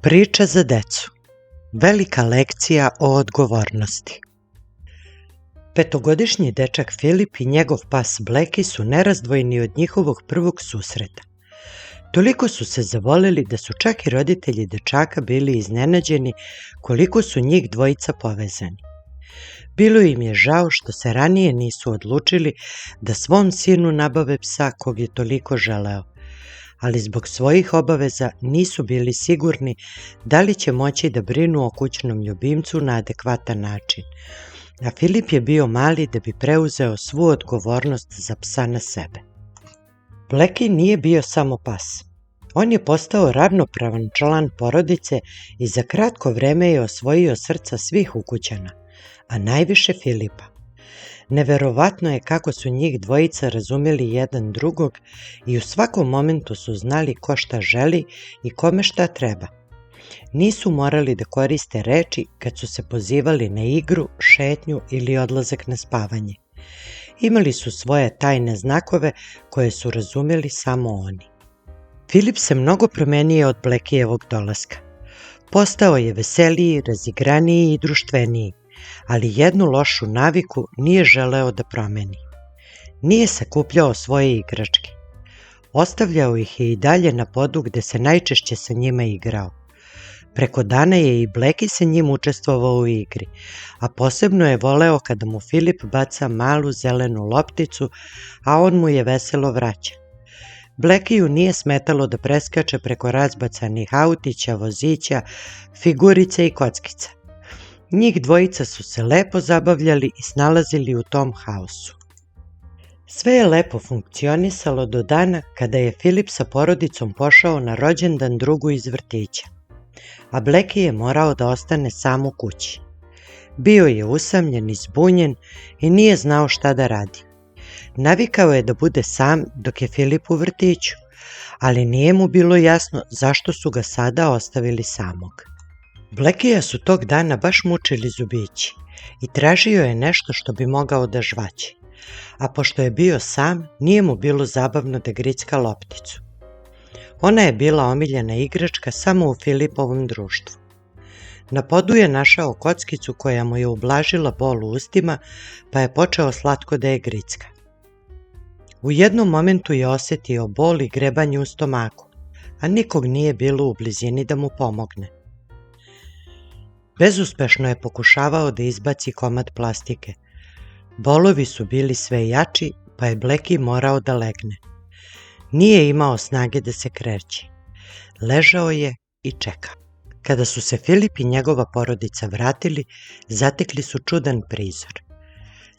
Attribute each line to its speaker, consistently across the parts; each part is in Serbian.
Speaker 1: Priča za decu. Velika lekcija o odgovornosti. Petogodišnji dečak Filip i njegov pas Bleki su nerazdvojni od njihovog prvog susreta. Toliko su se zavoleli da su čak i roditelji dečaka bili iznenađeni koliko su njih dvojica povezani. Bilo im je žao što se ranije nisu odlučili da svom sinu nabave psa kog je toliko želeo, ali zbog svojih obaveza nisu bili sigurni da li će moći da brinu o kućnom ljubimcu na adekvatan način, a Filip je bio mali da bi preuzeo svu odgovornost za psa na sebe. Bleki nije bio samo pas. On je postao ravnopravan član porodice i za kratko vreme je osvojio srca svih ukućana, a najviše Filipa. Neverovatno je kako su njih dvojica razumeli jedan drugog i u svakom momentu su znali ko šta želi i kome šta treba. Nisu morali da koriste reči kad su se pozivali na igru, šetnju ili odlazak na spavanje. Imali su svoje tajne znakove koje su razumeli samo oni. Filip se mnogo promenio od Blekijevog dolaska. Postao je veseliji, razigraniji i društveniji, ali jednu lošu naviku nije želeo da promeni. Nije sakupljao svoje igračke. Ostavljao ih je i dalje na podu gde se najčešće sa njima igrao. Preko dana je i Bleki sa njim učestvovao u igri, a posebno je voleo kada mu Filip baca malu zelenu lopticu, a on mu je veselo vraća. Blekiju nije smetalo da preskače preko razbacanih autića, vozića, figurica i kockica. Njih dvojica su se lepo zabavljali i snalazili u tom haosu. Sve je lepo funkcionisalo do dana kada je Filip sa porodicom pošao na rođendan drugu iz vrtića, a Bleki je morao da ostane sam u kući. Bio je usamljen i zbunjen i nije znao šta da radi. Navikao je da bude sam dok je Filip u vrtiću, ali nije mu bilo jasno zašto su ga sada ostavili samog. Blekija su tog dana baš mučili zubići i tražio je nešto što bi mogao da žvaće, a pošto je bio sam, nije mu bilo zabavno da gricka lopticu. Ona je bila omiljena igračka samo u Filipovom društvu. Na podu je našao kockicu koja mu je ublažila bol u ustima, pa je počeo slatko da je gricka. U jednom momentu je osetio bol i grebanje u stomaku, a nikog nije bilo u blizini da mu pomogne. Bezuspešno je pokušavao da izbaci komad plastike. Bolovi su bili sve jači, pa je Bleki morao da legne. Nije imao snage da se kreće. Ležao je i čekao. Kada su se Filip i njegova porodica vratili, zatekli su čudan prizor.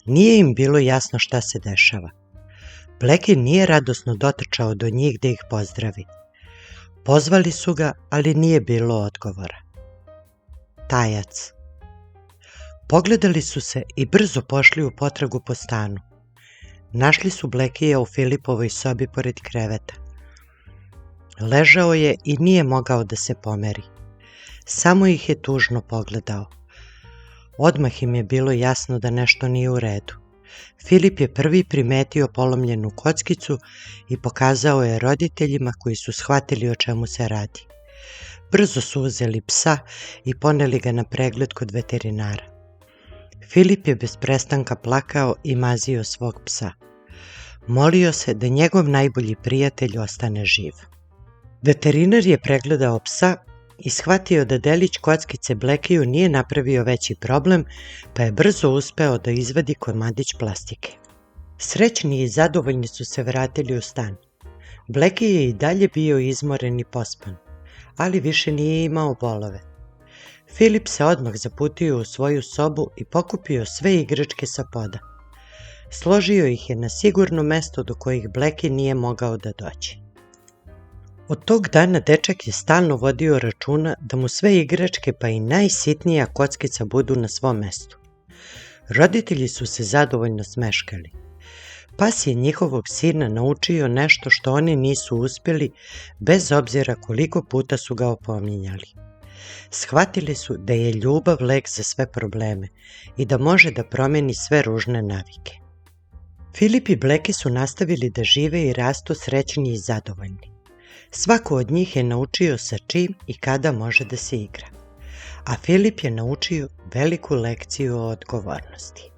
Speaker 1: Nije im bilo jasno šta se dešava. Bleki nije radosno dotrčao do njih da ih pozdravi. Pozvali su ga, ali nije bilo odgovora. Tajac. Pogledali su se i brzo pošli u potragu po stanu. Našli su Blekija u Filipovoj sobi pored kreveta. Ležao je i nije mogao da se pomeri. Samo ih je tužno pogledao. Odmah im je bilo jasno da nešto nije u redu. Filip je prvi primetio polomljenu kockicu i pokazao je roditeljima koji su shvatili o čemu se radi. Brzo su uzeli psa i poneli ga na pregled kod veterinara. Filip je bez prestanka plakao i mazio svog psa. Molio se da njegov najbolji prijatelj ostane živ. Veterinar je pregledao psa i shvatio da delić kockice Blekiju nije napravio veći problem, pa je brzo uspeo da izvadi komadić plastike. Srećni i zadovoljni su se vratili u stan. Bleki je i dalje bio izmoren i pospan, ali više nije imao bolove. Filip se odmah zaputio u svoju sobu i pokupio sve igračke sa poda. Složio ih je na sigurno mesto do kojih Bleki nije mogao da dođe. Od tog dana dečak je stalno vodio računa da mu sve igračke pa i najsitnija kockica budu na svom mestu. Roditelji su se zadovoljno smeškali. Pas je njihovog sina naučio nešto što oni nisu uspjeli, bez obzira koliko puta su ga opominjali. Shvatili su da je ljubav lek za sve probleme i da može da promeni sve ružne navike. Filip i Bleki su nastavili da žive i rastu srećni i zadovoljni. Svako od njih je naučio sa čim i kada može da se igra, a Filip je naučio veliku lekciju o odgovornosti.